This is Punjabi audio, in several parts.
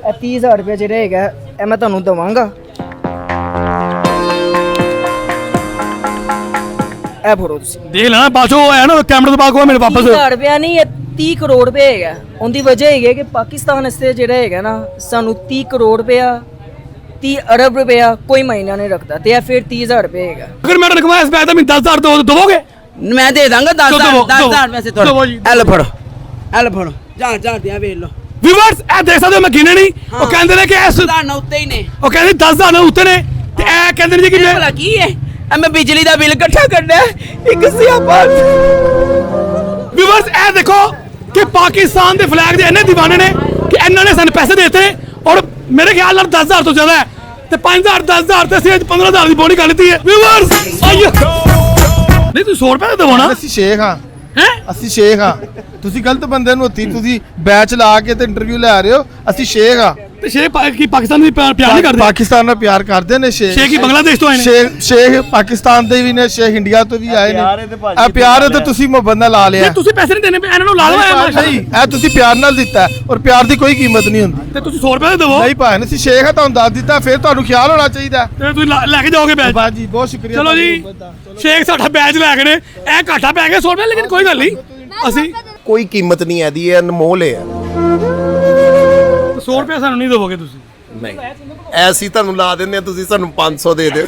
30,000 रुपये जो रहेगा मैं तुहानू देवांगा। ए फड़ो तुसीं देख लेना बाचो है ना कैमरे तो बाको मेरे वापस 30,000 रुपया नहीं 30 करोड़ रुपये है। उनकी वजह है कि पाकिस्तान वास्ते जो है ना सानू 30 करोड़ रुपया 30 अरब रुपया कोई महीना नहीं रखता तो फिर 30,000 रुपये है। अगर मैं रकमा इस बैग में 10,000 दोगे मैं दे दांगा 10,000 में से दो जी। एल फड़ो जा दिया वेख लो व्यूअर्स ए देख सकते हो मैं गिने नहीं वो कहंदे ने कि इस ना उत्ते ही ने वो कहंदे 10,000 ने उत्ते ने ते ए कहंदे ने जी कि भला की है मैं बिजली दा बिल इकट्ठा करना है एक सियापा। व्यूअर्स ए देखो कि पाकिस्तान दे फ्लैग दे इन्ने दीवाने ने कि इन्होंने सन पैसे देते और मेरे ख्याल नाल 10,000 तो ज्यादा है ते 5,000 10,000 ते 15,000 दी बोनी कर लेती है। व्यूअर्स नहीं तू 100 रुपए देवो ना ਅਸੀਂ ਸ਼ੇਖ ਹਾਂ हैं ਅਸੀਂ ਸ਼ੇਖ ਹਾਂ ਤੁਸੀਂ ਗਲਤ ਬੰਦੇ ਨੂੰ ਹੱਥੀ ਤੁਸੀਂ ਬੈਚ ਲਾ ਕੇ ਤੇ ਇੰਟਰਵਿਊ ਲੈ ਰਹੇ ਹੋ। ਅਸੀਂ ਸ਼ੇਖ ਹਾਂ ਤੇ ਸ਼ੇਖ ਕੀ ਪਾਕਿਸਤਾਨ ਦੀ ਪਿਆਰ ਨਹੀਂ ਕਰਦੇ ਪਾਕਿਸਤਾਨ ਨਾਲ ਪਿਆਰ ਕਰਦੇ ਨੇ ਸ਼ੇਖ ਸ਼ੇਖ ਹੀ ਬੰਗਲਾਦੇਸ਼ ਤੋਂ ਆਏ ਨੇ ਸ਼ੇਖ ਪਾਕਿਸਤਾਨ ਦੇ ਵੀ ਨੇ ਸ਼ੇਖ ਇੰਡੀਆ ਤੋਂ ਵੀ ਆਏ ਨੇ ਆ ਪਿਆਰ ਹੈ ਤੇ ਤੁਸੀਂ ਮੁਹੱਬਤ ਨਾਲ ਲਾ ਲਿਆ। ਤੇ ਤੁਸੀਂ ਪੈਸੇ ਨਹੀਂ ਦੇਣੇ ਇਹਨਾਂ ਨੂੰ ਲਾ ਲਓ ਨਹੀਂ ਇਹ ਤੁਸੀਂ ਪਿਆਰ ਨਾਲ ਦਿੱਤਾ ਔਰ ਪਿਆਰ ਦੀ ਕੋਈ ਕੀਮਤ ਨਹੀਂ ਹੁੰਦੀ। ਤੇ ਤੁਸੀਂ 100 ਰੁਪਏ ਦੇਵੋ ਨਹੀਂ ਭਾਈ ਅਸੀਂ ਸ਼ੇਖ ਹਾਂ ਤੁਹਾਨੂੰ ਦੱਸ ਦਿੱਤਾ ਫਿਰ ਤੁਹਾਨੂੰ ਖਿਆਲ ਹੋਣਾ ਚਾਹੀਦਾ। ਤੇ ਤੁਸੀਂ ਲੈ ਕੇ ਜਾਓਗੇ ਬੈਚ ਬਾਜੀ ਬਹੁਤ ਸ਼ੁਕਰੀਆ। ਚਲੋ ਜੀ ਸ਼ੇਖ ਸਾਡਾ ਬੈਚ ਲੈ ਗਏ ਨੇ ਇਹ ਘਾਟਾ ਪੈ ਗਿਆ 100 ਰੁਪਏ ਲੇਕਿਨ ਕੋਈ ਗੱਲ ਨਹੀਂ ਅਸੀਂ ਕੋਈ ਕੀਮਤ ਨਹੀਂ ਹੈ ਦੀ ਇਹ ਅਨਮੋਲ ਹੈ 100 ਰੁਪਏ ਸਾਨੂੰ ਨਹੀਂ ਦੇਵੋਗੇ ਤੁਸੀਂ ਨਹੀਂ ਐਸੀ ਤੁਹਾਨੂੰ ਲਾ ਦਿੰਦੇ ਆ ਤੁਸੀਂ ਸਾਨੂੰ 500 ਦੇ ਦਿਓ।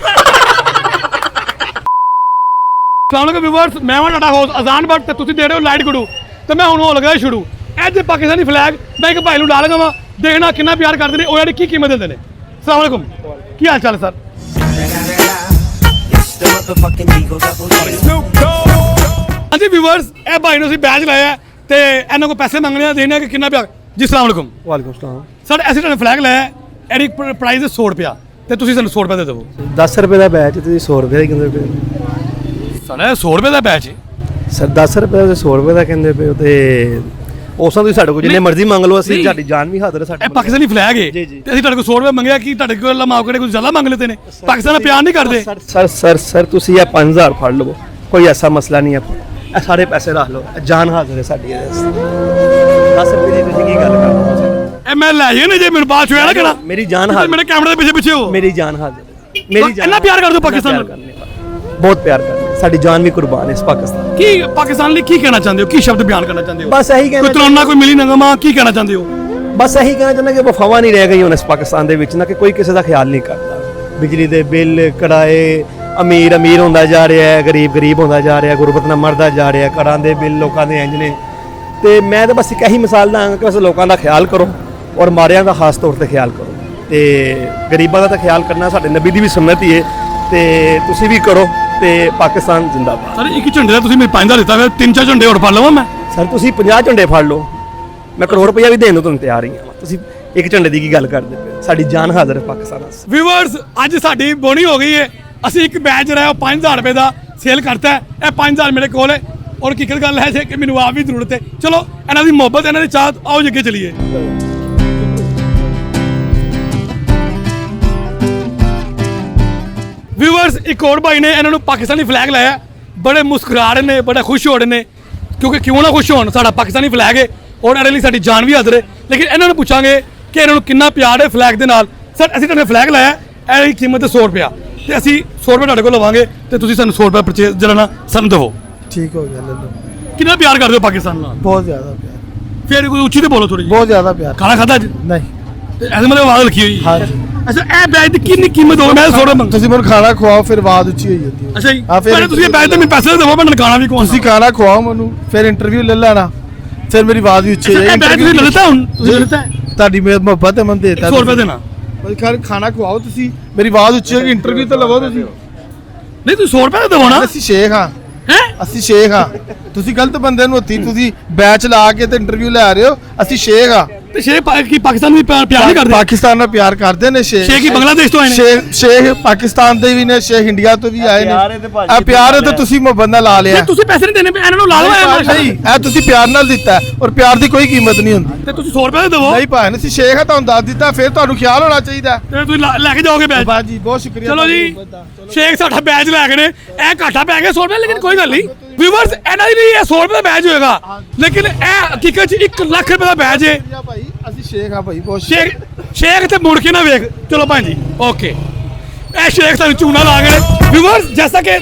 ਸਲਾਮੁਅਲੈਕੁਮ ਵੀਵਰਸ ਮੈਂ ਹਾਂ ਤੁਹਾਡਾ ਹੋਸਟ ਅਜ਼ਾਨ ਬਟ ਤੇ ਤੁਸੀਂ ਦੇ ਰਹੇ ਹੋ ਲਾਈਟ ਗੁਰੂ ਤੇ ਮੈਂ ਹੁਣ ਹੋ ਲੱਗਾ ਸ਼ੁਰੂ ਇਹ ਜੇ ਪਾਕਿਸਤਾਨੀ ਫਲੈਗ ਮੈਂ ਇੱਕ ਭਾਈ ਨੂੰ ਲਾ ਲਗਾ ਵਾ ਦੇਖਣਾ ਕਿੰਨਾ ਪਿਆਰ ਕਰਦੇ ਨੇ ਉਹ ਜਿਹੜੀ ਕੀ ਕੀਮਤ ਦਿੰਦੇ ਨੇ। ਸਲਾਮੁਅਲੈਕੁਮ ਕੀ ਹਾਲ ਚਾਲ ਸਰ ਹਾਂਜੀ ਵੀਵਰਸ ਇਹ ਭਾਈ ਨੂੰ ਅਸੀਂ ਬੈਚ ਲਾਇਆ ਤੇ ਇਹਨਾਂ ਕੋ ਪੈਸੇ ਮੰਗਣੇ ਆ ਦੇਣੇ ਆ ਕਿ ਕਿੰਨਾ ਪਿਆਰ ਜੀ। ਸਲਾਮੁਅਲੈਕੁਮ ਵਾਲੇਕੁਮ ਸਲਾਮ ਸਰ ਅਸੀਂ ਤੁਹਾਨੂੰ ਫਲੈਗ ਲਾਇਆ ਇਹਦੀ ਪ੍ਰਾਈਸ 100 ਰੁਪਿਆ ਤੇ ਤੁਸੀਂ ਸਾਨੂੰ 100 ਰੁਪਏ ਦੇ ਦਿਓ 10 ਰੁਪਏ ਦਾ ਬੈਚ ਤੁਸੀਂ 100 ਰੁਪਏ ਦਾ ਕਹਿੰਦੇ ਪਏ ਸਾਡਾ 100 ਰੁਪਏ ਦਾ ਬੈਚ ਹੈ ਸਰ 10 ਰੁਪਏ ਦਾ 100 ਰੁਪਏ ਦਾ ਕਹਿੰਦੇ ਪਏ ਤੇ ਉਸਾਂ ਤੁਸੀਂ ਸਾਡੇ ਕੋਲ ਜਿੰਨੇ ਮਰਜ਼ੀ ਮੰਗ ਲਓ ਅਸੀਂ ਸਾਡੀ ਜਾਨ ਵੀ ਹਾਜ਼ਰ ਹੈ ਸਾਡੇ ਇਹ ਪਾਕਿਸਤਾਨੀ ਫਲੈਗ ਹੈ ਜੀ, ਜੀ। ਤੇ ਅਸੀਂ ਤੁਹਾਡੇ ਕੋਲ 100 ਰੁਪਏ ਮੰਗਿਆ ਕਿ ਤੁਹਾਡੇ ਕੋਲ ਮਾਫ ਕਰੇ ਕੁਝ ਜ਼ਿਆਦਾ ਮੰਗ ਲੈਤੇ ਨੇ ਪਾਕਿਸਤਾਨ ਨਾਲ ਪਿਆਰ ਨਹੀਂ ਕਰਦੇ ਸਰ ਤੁਸੀਂ ਇਹ 5000 ਫੜ ਲਵੋ ਕੋਈ ਐਸਾ ਮਸਲਾ ਨਹੀਂ ਹੈ ਇਹ ਸਾਰੇ ਪੈਸੇ ਰੱਖ ਲਓ ਜਾਨ ਹਾਜ਼ਰ ਹੈ ਸਾਡੀ ਇਹਦੇ ਵਾਸਤੇ 10 ਰੁਪਏ ਦੀ ਤੁਸੀਂ ਕੀ ਗੱਲ ਕਰਦੇ ਹੋ ਇਹ ਮੈਂ ਲੈ ਜਾਣੇ ਜੇ ਮੈਨੂੰ ਬਾਅਦ ਚੋਂ ਨਾ ਕਹਿਣਾ ਮੇਰੀ ਜਾਨ ਹਾਜ਼ਰ ਮੇਰੇ ਕੈਮਰੇ ਦੇ ਪਿੱਛੇ ਪਿੱਛੇ ਹੋ ਮੇਰੀ ਜਾਨ ਹਾਜ਼ਰ ਹੈ ਮੇਰੀ ਜਾਨ ਇੰਨਾ ਪਿਆਰ ਕਰਦੇ ਹੋ ਪਾਕਿਸਤਾਨ ਨਾਲ ਬਹੁਤ ਪਿਆਰ ਕਰਦੇ ਸਾਡੀ ਜਾਨ ਵੀ ਕੁਰਬਾਨ ਹੈ ਇਸ ਪਾਕਿਸਤਾਨ ਕੀ ਪਾਕਿਸਤਾਨ ਲਈ ਕੀ ਕਹਿਣਾ ਚਾਹੁੰਦੇ ਹੋ ਕੀ ਸ਼ਬਦ ਬਿਆਨ ਕਰਨਾ ਚਾਹੁੰਦੇ ਹੋ ਬਸ ਇਹੀ ਕੋਈ ਕਹਿਣਾ ਤਰੋਨਾ ਕੋਈ ਮਿਲੀ ਨਗਮਾ ਕੀ ਕਹਿਣਾ ਚਾਹੁੰਦੇ ਹੋ ਬਸ ਇਹੀ ਕਹਿਣਾ ਚਾਹੁੰਦਾ ਕਿ ਵਫਾਵਾਂ ਨਹੀਂ ਰਹਿ ਗਈਆਂ ਹੁਣ ਇਸ ਪਾਕਿਸਤਾਨ ਦੇ ਵਿੱਚ ਨਾ ਕਿ ਕੋਈ ਕਿਸੇ ਦਾ ਖਿਆਲ ਨਹੀਂ ਕਰਦਾ ਬਿਜਲੀ ਦੇ ਬਿੱਲ ਕਿਰਾਏ ਅਮੀਰ ਹੁੰਦਾ ਜਾ ਰਿਹਾ ਹੈ ਗਰੀਬ ਹੁੰਦਾ ਜਾ ਰਿਹਾ ਗੁਰਬਤ ਨਾਲ ਮਰਦਾ ਜਾ ਰਿਹਾ ਘਰਾਂ ਦੇ ਬਿੱਲ ਲੋਕਾਂ ਦੇ ਇੰਜ ਨੇ ਤੇ ਮੈਂ ਤਾਂ ਬਸ ਇੱਕ ਇਹੀ ਮਿਸਾਲ ਦਾਂਗਾ ਕਿ ਬਸ ਲੋਕਾਂ ਦਾ ਖਿਆਲ ਕਰੋ ਔਰ ਮਾਰਿਆਂ ਦਾ ਖਾਸ ਤੌਰ ਤੇ ਖਿਆਲ ਕਰੋ ਤੇ ਗਰੀਬਾਂ ਦਾ ਤਾਂ ਖਿਆਲ ਕਰਨਾ ਸਾਡੇ ਨਬੀ ਦੀ ਵੀ ਸੁਨਨਤ ਹੀ ਹੈ ਤੇ ਤੁਸੀਂ ਵੀ ਕਰੋ ਤੇ ਪਾਕਿਸਤਾਨ ਜ਼ਿੰਦਾਬਾਦ। ਸਰ ਇੱਕ ਝੰਡੇ ਦਾ ਤੁਸੀਂ ਮੈਨੂੰ 5 ਦਾ ਦਿੱਤਾ ਫਿਰ 3-4 ਝੰਡੇ ਹੋਰ ਫੜ ਲਵਾਂ ਮੈਂ ਸਰ ਤੁਸੀਂ 50 ਝੰਡੇ ਫੜ ਲਓ ਮੈਂ ਕਰੋੜ ਰੁਪਇਆ ਵੀ ਦੇਣ ਨੂੰ ਤੁਹਾਨੂੰ ਤਿਆਰ ਹੀ ਹਾਂ ਤੁਸੀਂ ਇੱਕ ਝੰਡੇ ਦੀ ਕੀ ਗੱਲ ਕਰਦੇ ਪਏ ਸਾਡੀ ਜਾਨ ਹਾਜ਼ਰ ਹੈ ਪਾਕਿਸਤਾਨ ਵਾਸਤੇ। ਵੀਵਰਸ ਅੱਜ ਸਾਡੀ ਬੋਣੀ ਹੋ ਗਈ ਹੈ ਅਸੀਂ ਇੱਕ ਬੈਚ ਜਿਹੜਾ ਉਹ 5,000 ਰੁਪਏ ਦਾ ਸੇਲ ਕਰਤਾ ਹੈ ਇਹ 5,000 ਮੇਰੇ ਕੋਲ ਹੈ ਔਰ ਕੀ ਗੱਲ ਹੈ ਜੇ ਕਿ ਮੈਨੂੰ ਆਪ ਵੀ ਜ਼ਰੂਰਤ ਹੈ ਚਲੋ ਇਹਨਾਂ ਦੀ ਮੁਹੱਬਤ ਇਹਨਾਂ ਦੀ ਚਾਹਤ ਆਓ ਅੱਗੇ ਚਲੀਏ। व्यूअर्स एक और भाई ने इन्होंने पाकिस्तानी फ्लैग लाया बड़े मुस्कुरा रहे ने बड़े खुश हो रहे ने क्योंकि क्यों ना खुश होना साडा पाकिस्तानी फ्लैग है और इहदे लई साडी जान भी हाज़र है लेकिन इन्होंने पूछांगे कि इन्होंने कितना प्यार है फ्लैग दे नाल। सर असीं तुहाडे फ्लैग लाया इहदी कीमत 100 रुपया ते असीं 100 रुपये तुहाडे कोल लवांगे ते तुसीं सानूं 100 रुपये परचेज ਜਿਹੜਾ ਨਾ ਸਾਨੂੰ ਦੇਵੋ। ठीक हो गया ले लो कितना प्यार करदे हो पाकिस्तान नाल बहुत ज्यादा प्यार फिर कोई ਉੱਚੀ ਤੇ ਬੋਲੋ ਥੋੜੀ बहुत ज्यादा प्यार ਖਾਣਾ ਖਾਦਾ ਅੱਜ नहीं ਤੇ ਐਸੇ ਮਤਲਬ ਆਵਾਜ਼ ਰੱਖੀ ਹੋਈ हाँ जी ਅੱਛਾ ਇਹ ਬੈਚ ਦੀ ਕਿੰਨੀ ਕੀਮਤ ਹੋਵੇ ਮੈਂ 100 ਰੁਪਏ ਤੁਸੀਂ ਮੈਨੂੰ ਖਾਣਾ ਖਵਾਓ ਫਿਰ ਆਵਾਜ਼ ਉੱਚੀ ਹੋਈ ਜਾਂਦੀ ਹੈ। ਅੱਛਾ ਜੀ ਹਾਂ, ਫਿਰ ਪਹਿਲੇ ਤੁਸੀਂ ਇਹ ਬੈਚ ਤੇ ਮੈਨੂੰ ਪੈਸੇ ਦੇਵੋ ਮੈਂ ਖਾਣਾ ਵੀ ਕੌਣ ਤੁਸੀਂ ਖਾਣਾ ਖਵਾਓ ਮੈਨੂੰ ਫਿਰ ਇੰਟਰਵਿਊ ਲੈ ਲੈਣਾ ਫਿਰ ਮੇਰੀ ਆਵਾਜ਼ ਵੀ ਉੱਚੀ ਇਹ ਬੈਚ ਤੁਸੀਂ ਲੈ ਲਿੱਤਾ ਹੁਣ ਤੁਸੀਂ ਲੈ ਲਿੱਤਾ ਤੁਹਾਡੀ ਮੁਹੱਬਤ ਹੈ ਮੈਂ ਦੇਤਾ 100 ਰੁਪਏ ਦੇਣਾ ਖਾਣਾ ਖਵਾਓ ਤੁਸੀਂ ਮੇਰੀ ਆਵਾਜ਼ ਉੱਚੀ ਹੋਈ ਇੰਟਰਵਿਊ ਤਾਂ ਲਵੋ ਤੁਸੀਂ ਨਹੀਂ ਤੁਸੀਂ 100 ਰੁਪਏ ਦੇਵੋ ਨਾ ਅਸੀਂ ਸ਼ੇਖ ਹਾਂ ਹੈ ਅਸੀਂ ਸ਼ੇਖ ਹਾਂ ਤੁਸੀਂ ਗਲਤ ਬੰਦੇ ਨੂੰ ਹੱਥੀ ਤੁਸੀਂ ਬੈਚ ਲਾ ਕੇ ਤੇ ਇੰਟਰਵਿਊ ਲੈ ਰਹੇ ਹੋ ਅਸੀਂ ਸ਼ੇਖ ਹਾਂ ਤੇ ਸ਼ੇਖ ਕੀ ਪਾਕਿਸਤਾਨ ਵੀ ਪਿਆਰ ਨਹੀਂ ਕਰਦੇ ਪਾਕਿਸਤਾਨ ਨਾਲ ਪਿਆਰ ਕਰਦੇ ਨੇ ਸ਼ੇਖ ਸ਼ੇਖ ਹੀ ਬੰਗਲਾਦੇਸ਼ ਤੋਂ ਆਏ ਨੇ ਸ਼ੇਖ ਪਾਕਿਸਤਾਨ ਦੇ ਵੀ ਨੇ ਸ਼ੇਖ ਇੰਡੀਆ ਤੋਂ ਵੀ ਆਏ ਨੇ ਆ ਪਿਆਰ ਹੈ ਤੇ ਤੁਸੀਂ ਮੁਹੱਬਤ ਨਾਲ ਲਾ ਲਿਆ। ਤੁਸੀਂ ਪੈਸੇ ਨਹੀਂ ਦੇਣੇ ਇਹਨਾਂ ਨੂੰ ਲਾ ਲਓ ਨਹੀਂ ਇਹ ਤੁਸੀਂ ਪਿਆਰ ਨਾਲ ਦਿੱਤਾ ਔਰ ਪਿਆਰ ਦੀ ਕੋਈ ਕੀਮਤ ਨਹੀਂ ਹੁੰਦੀ ਤੇ ਤੁਸੀਂ 100 ਰੁਪਏ ਦੇਵੋ ਨਹੀਂ ਭਾਈ ਅਸੀਂ ਸ਼ੇਖ ਹਾਂ ਤੁਹਾਨੂੰ ਦੱਸ ਦਿੱਤਾ ਫਿਰ ਤੁਹਾਨੂੰ ਖਿਆਲ ਹੋਣਾ ਚਾਹੀਦਾ। ਤੇ ਤੁਸੀਂ ਲੈ ਕੇ ਜਾਓਗੇ ਬੈਚ ਬਾਜੀ ਬਹੁਤ ਸ਼ੁਕਰੀਆ। ਚਲੋ ਜੀ ਸ਼ੇਖ ਸਾਡਾ ਬੈਚ ਲੈ ਗਏ ਨੇ ਇਹ ਘਾਟਾ ਪੈ ਗਿਆ 100 ਰੁਪਏ ਲੇਕਿਨ ਕੋਈ ਗੱਲ ਨਹੀਂ व्यूअर्स ਇਹਨਾਂ ਲਈ ਇਹ 100 ਰੁਪਏ ਦਾ ਬੈਚ ਹੋਏਗਾ ਲੇਕਿਨ ਇਹ ਹਕੀਕਤ 'ਚ 1 ਲੱਖ ਰੁਪਏ ਦਾ ਬੈਚ ਹੈ। ਭਾਈ ਅਸੀਂ ਸ਼ੇਖ ਆ ਭਾਈ ਬਹੁਤ ਸ਼ੇਖ ਤੇ ਮੁੜ ਕੇ ਨਾ ਵੇਖ ਚਲੋ ਭਾਈ ਜੀ ਓਕੇ ਇਹ ਸ਼ੇਖ ਸਾਨੂੰ ਚੂਨਾ ਲਾ ਗਏ ਵਿਊਅਰਸ ਜੈਸਾ ਕਿ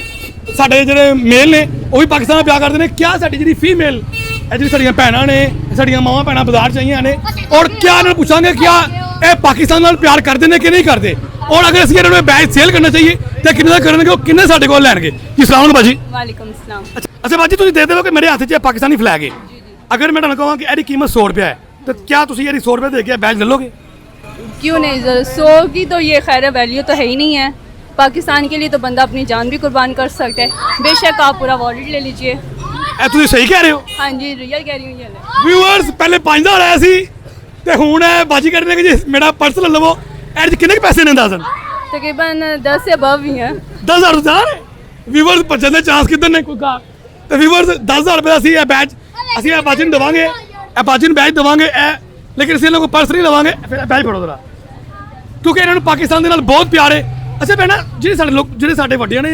ਸਾਡੇ ਜਿਹੜੇ ਮੇਲ ਨੇ ਉਹ ਵੀ ਪਾਕਿਸਤਾਨ ਨਾਲ ਪਿਆਰ ਕਰਦੇ ਨੇ ਕਿਆ ਸਾਡੀ ਜਿਹੜੀ ਫੀਮੇਲ ਇਹ ਜਿਹੜੀ ਸਾਡੀਆਂ ਭੈਣਾਂ ਨੇ ਸਾਡੀਆਂ ਮਾਵਾਂ ਭੈਣਾਂ ਬਾਜ਼ਾਰ 'ਚ ਆਈਆਂ ਨੇ ਔਰ ਕਿਆ ਇਹਨਾਂ ਨੂੰ ਪੁੱਛਾਂਗੇ ਕਿਆ ਇਹ ਪਾਕਿਸਤਾਨ ਨਾਲ ਪਿਆਰ ਕਰਦੇ ਨੇ ਕਿ ਨਹੀਂ ਕਰਦੇ ਔਰ ਅਗਰ ਅਸੀਂ ਇਹਨਾਂ ਨੂੰ ਬੈਚ ਸੇਲ ਕਰਨਾ ਚਾਹੀਏ ਤਾਂ ਕਿੰਨੇ ਦਾ ਕਰਨਗੇ ਉਹ ਕਿੰਨੇ ਸਾਡੇ ਕੋਲ ਲੈਣਗੇ ਜੀ ਸਲਾਮ ਅਲੈਕੁਮ ਭਾਜੀ वालेकुम सलाम। अच्छा भाजी तुम दे दो कि मेरे हाथ च पाकिस्तानी फ्लैग है अगर मैं कहूँ कि यदी कीमत 100 रुपया है तो क्या तुम यदि 100 रुपये दे के बैच ले लोगे क्यों नहीं सर, 100 की तो ये खैर वैल्यू तो है ही नहीं है। पाकिस्तान के लिए तो बंदा अपनी जान भी कुर्बान कर सकता है। बेशक आप पूरा वॉलेट ले लीजिए। ए तुम सही कह रहे हो हाँ जी रियल कह रही हूँ ये ले। व्यूअर्स पहले 5000 आया सी ते हुन है बाजी करने के जी मेरा पर्स ले लवो एड कितने के पैसे ने अंदाजन तकरीबन 10 से अबव ही हैं। 10000 व्यूअर्स बचने ਦੇ ਚਾਂਸ ਕਿੱਦਾਂ ਨੇ ਕੋਈ ਗਾ ਤੇ व्यूअर्स 10000 ਰੁਪਏ ਦਾ ਅਸੀਂ ਇਹ ਬੈਚ ਅਸੀਂ ਇਹ ਬਾਜੀ ਨੂੰ ਦਵਾਂਗੇ ਇਹ ਬਾਜੀ ਨੂੰ ਬੈਚ ਦਵਾਂਗੇ ਇਹ ਲੇਕਿਨ ਅਸੀਂ ਇਹਨਾਂ ਕੋਲ ਪਰਸ ਨਹੀਂ ਲਵਾਂਗੇ ਫਿਰ ਬੈਚ ਫੜੋ ਜਰਾ ਕਿਉਂਕਿ ਇਹਨਾਂ ਨੂੰ ਪਾਕਿਸਤਾਨ ਦੇ ਨਾਲ ਬਹੁਤ ਪਿਆਰ ਹੈ ਅੱਛਾ ਭੈਣਾ ਜਿਹੜੇ ਸਾਡੇ ਲੋਕ ਜਿਹੜੇ ਸਾਡੇ ਵੱਡਿਆਂ ਨੇ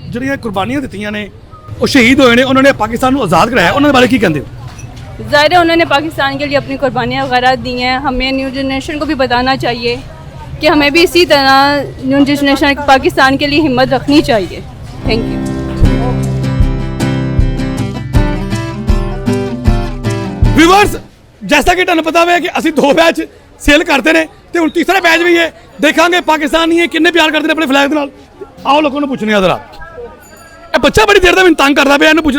ਜਿਹੜੀਆਂ ਕੁਰਬਾਨੀਆਂ ਦਿੱਤੀਆਂ ਨੇ ਉਹ ਸ਼ਹੀਦ ਹੋਏ ਨੇ ਉਹਨਾਂ ਨੇ ਪਾਕਿस्तान ਨੂੰ ਆਜ਼ਾਦ ਕਰਾਇਆ ਉਹਨਾਂ ਦੇ ਬਾਰੇ ਕੀ ਕਹਿੰਦੇ ਹੋ ज़ाहिर है उन्होंने पाकिस्तान के लिए अपनी कुर्बानियाँ वगैरह दी हैं। हमें न्यू जनरेशन को भी बताना चाहिए कि हमें भी इसी तरह न्यू जनरेशन पाकिस्तान के लिए हिम्मत रखनी चाहिए। Thank you. व्यूअर्स जैसा कि ਤੁਹਾਨੂੰ ਪਤਾ ਹੈ ਕਿ ਅਸੀਂ ਦੋ ਬੈਚ ਸੇਲ ਕਰਦੇ ਨੇ ਤੇ ਹੁਣ ਤੀਸਰਾ ਬੈਚ ਵੀ ਹੈ ਦੇਖਾਂਗੇ ਪਾਕਿਸਤਾਨੀ ਇਹ ਕਿੰਨੇ ਪਿਆਰ ਕਰਦੇ ਨੇ ਆਪਣੇ ਫਲੈਗ ਦੇ ਨਾਲ ਆਓ ਲੋਕਾਂ ਨੂੰ ਪੁੱਛਣੇ ਆ ਜ਼ਰਾ ਇਹ ਬੱਚਾ ਬੜੀ ਦੇਰ ਦਾ ਮੈਨੂੰ ਤੰਗ ਕਰਦਾ ਪਿਆ ਇਹਨੂੰ ਪੁੱਛ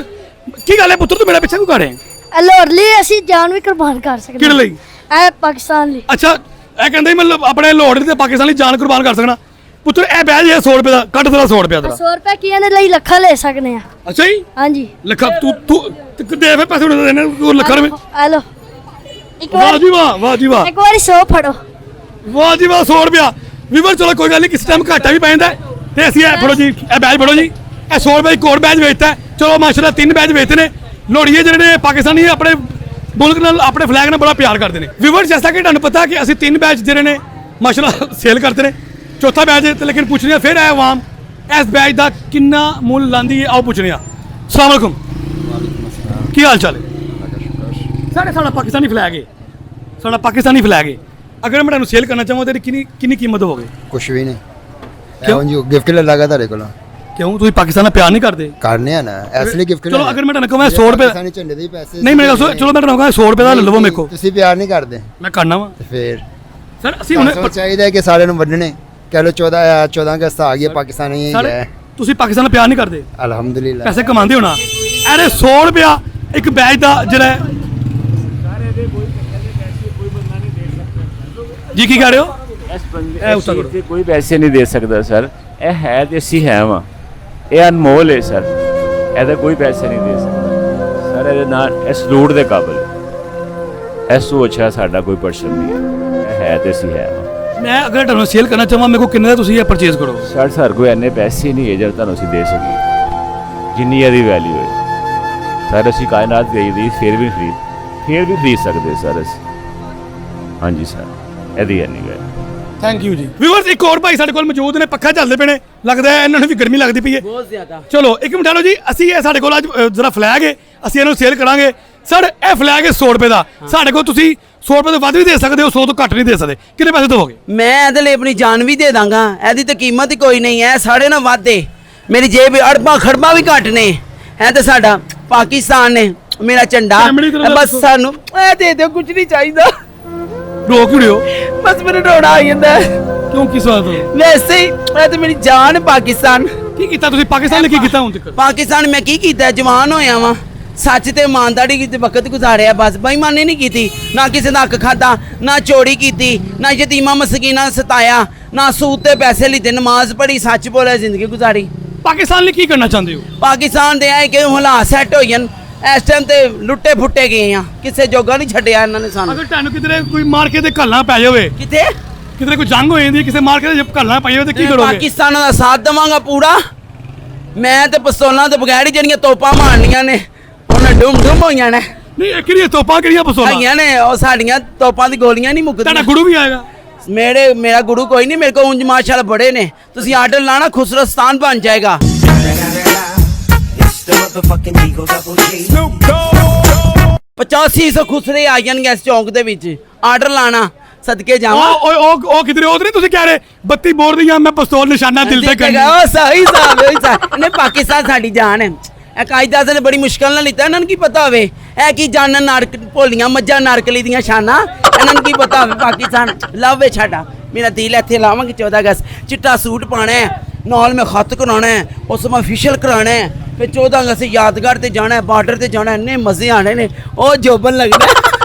ਕੀ ਗੱਲ ਹੈ ਪੁੱਤਰ ਤੂੰ ਮੇਰਾ ਪਿੱਛੇ ਕਿਉਂ ਕਰ ਰਿਹਾ ਲਾਹੌਰ ਲਈ ਅਸੀਂ ਜਾਨ ਵੀ ਕੁਰਬਾਨ ਕਰ ਸਕਦੇ ਕਿਹੜੇ ਲਈ ਇਹ ਪਾਕਿਸਤਾਨ ਲਈ ਅੱਛਾ ਇਹ ਕਹਿੰਦੇ ਮਤਲਬ ਆਪਣੇ ਲਾਹੌਰ ਦੀ ਤੇ ਪਾਕਿਸਤਾਨ ਲਈ ਜਾਨ ਕੁਰਬਾਨ ਕਰ ਸਕਣਾ ਪੁੱਤਰ ਇਹ ਬੈਚ ਹੈ 100 ਰੁਪਏ ਦਾ ਕੱਢ ਤੇਰਾ 100 ਰੁਪਏ ਦਾ 100 ਰੁਪਏ ਕੀ ਇਹਦੇ ਲਈ ਲੱਖਾਂ ਲੈ ਸਕਦੇ ਆ ਅੱਛਾ ਜੀ ਹਾਂਜੀ ਲੱਖਾਂ ਤੂੰ ਦੇ ਫੇ ਪੈਸੇ ਉਹਨਾਂ ਦੇਣੇ ਤੂੰ ਲੱਖਾਂ ਰੁਪਏ ਹੈਲੋ ਇੱਕ ਵਾਹ ਵਾਰ ਜੀ ਵਾਹ ਵਾਹ ਜੀ ਵਾਹ ਇੱਕ ਵਾਰੀ 100 ਫੜੋ ਵਾਹ ਜੀ ਵਾਹ 100 ਰੁਪਿਆ ਵੀਵਰ ਚਲੋ ਕੋਈ ਗੱਲ ਨਹੀਂ ਕਿਸੇ ਟਾਈਮ ਘਾਟਾ ਵੀ ਪੈ ਜਾਂਦਾ ਤੇ ਅਸੀਂ ਇਹ ਫੜੋ ਜੀ ਇਹ ਬੈਚ ਫੜੋ ਜੀ ਇਹ 100 ਰੁਪਏ ਇੱਕ ਹੋਰ ਬੈਚ ਵੇਚਤਾ ਚਲੋ ਮਾਸ਼ਾਅੱਲਾ 3 ਬੈਚ ਵੇਚਦੇ ਨੇ ਲੋੜੀਏ ਜਿਹੜੇ ਨੇ ਪਾਕਿਸਤਾਨੀ ਆਪਣੇ ਮੁਲਕ ਨਾਲ ਆਪਣੇ ਫਲੈਗ ਨਾਲ ਬੜਾ ਪਿਆਰ ਕਰਦੇ ਨੇ ਵੀਵਰ ਜੈਸਾ ਕਿ ਤੁਹਾਨੂੰ ਪਤਾ ਕਿ ਅਸੀਂ 3 ਬੈਚ ਜਿਹੜੇ ਨੇ ਮਾਸ਼ਾਅੱਲਾ ਸੇਲ ਕਰਦੇ ਨੇ ਚੌਥਾ ਬੈਚ ਤੇ ਲੇਕਿਨ ਪੁੱਛ ਰਿਹਾ ਫਿਰ ਆਇਆ ਆਵਾਮ ਇਸ ਬੈਚ ਦਾ ਕਿੰਨਾ ਮੁੱਲ ਲਾਂਦੀ ਹੈ ਆਓ ਪੁੱਛਣੇ ਆ ਅਸਲਾਮ ਵਾਲੇਕੁਮ ਕੀ ਹਾਲ ਚਾਲ ਹੈ ਸਾਡਾ ਪਾਕਿਸਤਾਨੀ ਫਲੈਗ ਹੈ ਸਾਡਾ ਪਾਕਿਸਤਾਨੀ ਫਲੈਗ ਹੈ ਅਗਰ ਮੈਂ ਤੁਹਾਨੂੰ ਸੇਲ ਕਰਨਾ ਚਾਹਾਂ ਤੇ ਕਿੰਨੀ ਕੀਮਤ ਹੋਵੇ ਕੁਛ ਵੀ ਨਹੀਂ ਕਿਉਂ ਜੀ ਗਿਫਟ ਲੈ ਲਗਾ ਤੁਹਾਡੇ ਕੋਲ ਕਿਉਂ ਤੁਸੀਂ ਪਾਕਿਸਤਾਨ ਨਾਲ ਪਿਆਰ ਨਹੀਂ ਕਰਦੇ ਕਰਨੇ ਆ ਨਾ ਇਸ ਲਈ ਗਿਫਟ ਚਲੋ ਅਗਰ ਮੈਂ ਤੁਹਾਨੂੰ ਕਹਾਂ 100 ਰੁਪਏ ਪਾਕਿਸਤਾਨੀ ਝੰਡੇ ਦੇ ਹੀ ਪੈਸੇ ਨਹੀਂ ਮੇਰੇ ਕੋਲ ਚਲੋ ਮੈਂ ਤੁਹਾਨੂੰ ਕਹਾਂ 100 ਰੁਪਏ ਦਾ ਲੈ ਲਵੋ ਮੇਰੇ ਕੋਲ ਤੁਸੀਂ ਪਿਆਰ ਨਹੀਂ ਕਰਦੇ ਮੈਂ ਕਰਨਾ ਵਾ ਤੇ ਫਿਰ ਸਰ ਅਸੀਂ ਹੁਣ ਹੁਣ ਚਾਹੀਦਾ ਹੈ ਕਿ ਸਾਰਿਆਂ ਨੂੰ ਵੰਡਣੇ ਕਹ ਲੋ 14 ਅਗਸਤ ਆ ਗਈ ਪਾਕਿਸਤਾਨੀ ਹੈ ਤੁਸੀਂ ਪਾਕਿਸਤਾਨ ਨਾਲ ਪਿਆਰ ਨਹੀਂ ਕਰਦੇ ਅਲਹਮਦੁਲਿਲਾ ਪੈਸੇ ਕਮਾਉਂਦੇ ਹੋ ਨਾ ਅਰੇ 100 ਰੁਪਿਆ ਇੱਕ ਬੈਚ ਦਾ ਜਿਹੜਾ ਜੀ ਕੀ ਕਹਿ ਰਹੇ ਹੋ ਇਹ ਕੋਈ ਪੈਸੇ ਨਹੀਂ ਦੇ ਸਕਦਾ ਸਰ ਇਹ ਹੈ ਤੇ ਅਸੀਂ ਹੈ ਵਾਂ ਇਹ ਅਨਮੋਲ ਹੈ ਸਰ ਇਹਦਾ ਕੋਈ ਪੈਸੇ ਨਹੀਂ ਦੇ ਸਕਦਾ ਸਰ ਇਹਦੇ ਨਾਲ ਇਸ ਸਲੂਟ ਦੇ ਕਾਬਿਲ ਹੈ। ਇਸ ਤੋਂ ਅੱਛਾ ਸਾਡਾ ਕੋਈ ਪਰਸਨ ਨਹੀਂ ਹੈ ਇਹ ਹੈ ਤੇ ਅਸੀਂ ਹੈ ਵਾਂ ਮੈਂ ਅਗਰ ਤੁਹਾਨੂੰ ਸੇਲ ਕਰਨਾ ਚਾਹਾਂ ਮੇਰੇ ਕੋਲ ਕਿੰਨੇ ਦਾ ਤੁਸੀਂ ਇਹ ਪਰਚੇਜ਼ ਕਰੋ ਸਰ ਸਾਡੇ ਕੋਲ ਇੰਨੇ ਪੈਸੇ ਨਹੀਂ ਹੈ ਜਦ ਤੁਹਾਨੂੰ ਅਸੀਂ ਦੇ ਸਕੀਏ ਜਿੰਨੀ ਇਹਦੀ ਵੈਲਿਊ ਹੈ ਸਰ ਅਸੀਂ ਕਾਇਨਾਤ ਗਈ ਦੀ ਫਿਰ ਵੀ ਖਰੀਦ ਸਕਦੇ ਸਰ ਅਸੀਂ ਹਾਂਜੀ ਸਰ ਇਹਦੀ ਇੰਨੀ ਵੈਲਿਊ ਥੈਂਕ ਯੂ ਜੀ ਵੀਵਰਸ ਇੱਕ ਹੋਰ ਭਾਈ ਸਾਡੇ ਕੋਲ ਮੌਜੂਦ ਨੇ ਪੱਖਾ ਚੱਲਦੇ ਪਏ ਨੇ ਲੱਗਦਾ ਹੈ ਇਹਨਾਂ ਨੂੰ ਵੀ ਗਰਮੀ ਲੱਗਦੀ ਪਈ ਹੈ ਬਹੁਤ ਜ਼ਿਆਦਾ। ਚਲੋ ਇੱਕ ਮਿੰਟ ਲਓ ਜੀ ਅਸੀਂ ਇਹ ਸਾਡੇ ਕੋਲ ਅੱਜ ਜਰਾ ਫਲੈਗ ਹੈ ਅਸੀਂ ਇਹਨੂੰ ਸੇਲ ਕਰਾਂਗੇ ਸਰ ਇਹ ਫਲੈਗ ਹੈ 100 ਰੁਪਏ ਦਾ ਸਾਡੇ ਕੋਲ ਤੁਸੀਂ 100 ਰੁਪਏ ਤੋਂ ਵੱਧ ਵੀ ਦੇ ਸਕਦੇ ਹੋ 100 ਤੋਂ ਘੱਟ ਨਹੀਂ ਦੇ ਸਕਦੇ ਕਿੰਨੇ ਪੈਸੇ ਦੋਗੇ ਮੈਂ ਇਹਦੇ ਲਈ ਆਪਣੀ ਜਾਨ ਵੀ ਦੇ ਦਾਂਗਾ ਇਹਦੀ ਤਾਂ ਕੀਮਤ ਹੀ ਕੋਈ ਨਹੀਂ ਹੈ ਸਾਡੇ ਨਾਲ ਵਾਧੇ ਮੇਰੀ ਜੇਬ ਅੜਬਾਂ ਖੜਬਾਂ ਵੀ ਘੱਟ ਨੇ ਇਹ ਤਾਂ ਸਾਡਾ ਪਾਕਿਸਤਾਨ ਨੇ ਮੇਰਾ ਝੰਡਾ ਫੈਮਿਲੀ ਤਰ੍ਹਾਂ ਦਾ ਬਸ ਸਾਨੂੰ ਇਹ ਦੇ ਦਿਓ ਕੁਝ ਨਹੀਂ ਚਾਹੀਦਾ ਰੋ ਕਿਉਂ ਰਹੇ ਹੋ ਬਸ ਮੈਨੂੰ ਰੋਣਾ ਆ ਜਾਂਦਾ ਕਿਉਂ ਕਿਸ ਵਾਰ ਤੋਂ ਵੈਸੇ ਹੀ ਇਹ ਤਾਂ ਮੇਰੀ ਜਾਨ ਪਾਕਿਸਤਾਨ ਕੀ ਕੀਤਾ ਤੁਸੀਂ ਪਾਕਿਸਤਾਨ ਲਈ ਕੀ ਕੀਤਾ ਹੁਣ ਤੱਕ ਪਾਕਿਸਤਾਨ ਮੈਂ ਕੀ ਕੀਤਾ ਜਵਾਨ ਹੋਇਆ ਵਾਂ ਸੱਚ ਤੇ ਇਮਾਨਦਾਰੀ ਦੇ ਵਕਤ ਗੁਜ਼ਾਰਿਆ ਬਸ ਬੇਈਮਾਨੀ ਨਹੀਂ ਕੀਤੀ ਨਾ ਕਿਸੇ ਦਾ ਹੱਕ ਖਾਦਾ ਨਾ ਚੋਰੀ ਕੀਤੀ ਨਾ ਯਤੀਮਾਂ ਮਸਕੀਨਾਂ ਸਤਾਇਆ ਨਾ ਸੂਦ ਤੇ ਪੈਸੇ ਲਿੱਤੇ ਨਮਾਜ਼ ਪੜ੍ਹੀ ਸੱਚ ਬੋਲਿਆ ਜ਼ਿੰਦਗੀ ਗੁਜ਼ਾਰੀ ਪਾਕਿਸਤਾਨ ਲਈ ਕੀ ਕਰਨਾ ਚਾਹੁੰਦੇ ਹੋ ਪਾਕਿਸਤਾਨ ਦੇ ਆਏ ਕਿ ਹਾਲਾਤ ਸੈੱਟ ਹੋਈ ਹਨ ਇਸ ਟਾਈਮ ਤੇ ਲੁੱਟੇ ਫੁੱਟੇ ਗਏ ਆ ਕਿਸੇ ਜੋਗਾ ਨਹੀਂ ਛੱਡਿਆ ਇਹਨਾਂ ਨੇ ਸਾਨੂੰ ਅਗਰ ਤੁਹਾਨੂੰ ਕਿਧਰੇ ਕੋਈ ਮਾਰ ਕੇ ਤੇ ਘੱਲਣਾ ਪੈ ਜਾਵੇ ਕਿਤੇ ਕਿਧਰੇ ਕੋਈ ਜੰਗ ਹੋ ਜਾਂਦੀ ਕਿਸੇ ਮਾਰ ਕੇ ਤੇ ਘੱਲਣਾ ਪੈ ਜਾਵੇ ਤੇ ਕੀ ਕਰੋਗੇ ਪਾਕਿਸਤਾਨ ਦਾ ਸਾਥ ਦੇਵਾਂਗਾ ਪੂਰਾ ਮੈਂ ਤੇ ਪਿਸਤੌਲਾਂ ਦੇ ਬਗੈਰ ਹੀ ਜਿਹੜੀਆਂ ਤੋਪਾਂ ਮਾਰਨੀਆਂ ਨੇ ਉਹਨਾਂ ਡੂਮ ਹੋਈਆਂ ਨੇ ਨਹੀਂ ਇਹ ਕਿਹੜੀਆਂ ਤੋਪਾਂ ਕਿਹੜੀਆਂ ਪਸੋਲਾ ਹੈਗੀਆਂ ਨੇ ਉਹ ਸਾਡੀਆਂ ਤੋਪਾਂ ਦੀ ਗੋਲੀਆਂ ਨਹੀਂ ਤੁਹਾਡਾ ਮੁੱਕਦੀਆਂ ਗੁਰੂ ਵੀ ਆਏਗਾ ਮੇਰਾ ਗੁਰੂ ਕੋਈ ਨਹੀਂ ਮੇਰੇ ਕੋਲ ਉਂਝ ਮਾਸ਼ਾਅੱਲਾ ਬੜੇ ਨੇ ਤੁਸੀਂ ਆਰਡਰ ਲਾਣਾ ਖੁਸਰੋਸਤਾਨ ਬਣ ਜਾਏਗਾ It's the motherfucking Eagle Double G. Snoop Dogg. 8500 ਖੁਸਰੇ ਆ ਜਾਣਗੇ ਇਸ ਚੌਂਕ ਦੇ ਵਿੱਚ ਆਰਡਰ ਲਾਣਾ ਸਦਕੇ ਜਾਵਾਂ ਉਹ ਕਿਧਰੇ ਉਹ ਨਹੀਂ ਤੁਸੀਂ ਕਹਿ ਰਹੇ 32 ਬੋਰ ਦੀਆਂ ਮੈਂ ਪਿਸਤੌਲ ਨਿਸ਼ਾਨਾ ਦਿਲ ਤੇ ਕਰਨੀ ਉਹ ਸਹੀ ਸਾਹਿਬ ਉਹੀ ਸਾਹਿਬ ਨੇ ਪਾਕਿਸਤਾਨ ਸਾਡੀ ਜਾਨ ਹੈ ਇਹ ਕਾਇਦਾ ਨੇ ਬੜੀ ਮੁਸ਼ਕਲ ਨਾਲ ਲਿੱਤਾ ਇਹਨਾਂ ਨੂੰ ਕੀ ਪਤਾ ਹੋਵੇ ਇਹ ਕੀ ਜਾਨਣ ਨਾਰਕ ਭੋਲੀਆਂ ਮੱਝਾਂ ਨਾਰਕਲੀ ਦੀਆਂ ਸ਼ਾਨਾਂ ਇਹਨਾਂ ਨੂੰ ਕੀ ਪਤਾ ਹੋਵੇ ਪਾਕਿਸਤਾਨ ਲਵ ਵੇ ਸਾਡਾ ਮੇਰਾ ਦਿਲ ਇੱਥੇ ਲਾਵਾਂਗੇ 14 ਅਗਸਤ ਚਿੱਟਾ ਸੂਟ ਪਾਣਾ ਹੈ ਨਾਲ ਮੈਂ ਖੱਤ ਕਰਾਉਣਾ ਹੈ ਉਸ ਮੈਂ ਅਫੀਸ਼ੀਅਲ ਕਰਾਉਣਾ ਹੈ ਫਿਰ 14 ਅਗਸਤ ਯਾਦਗਾਰ ਤੇ ਜਾਣਾ ਹੈ ਬਾਰਡਰ ਤੇ ਜਾਣਾ ਇੰਨੇ ਮਜ਼ੇ ਆਣੇ ਨੇ ਉਹ ਜੋਬਨ ਲੱਗਦਾ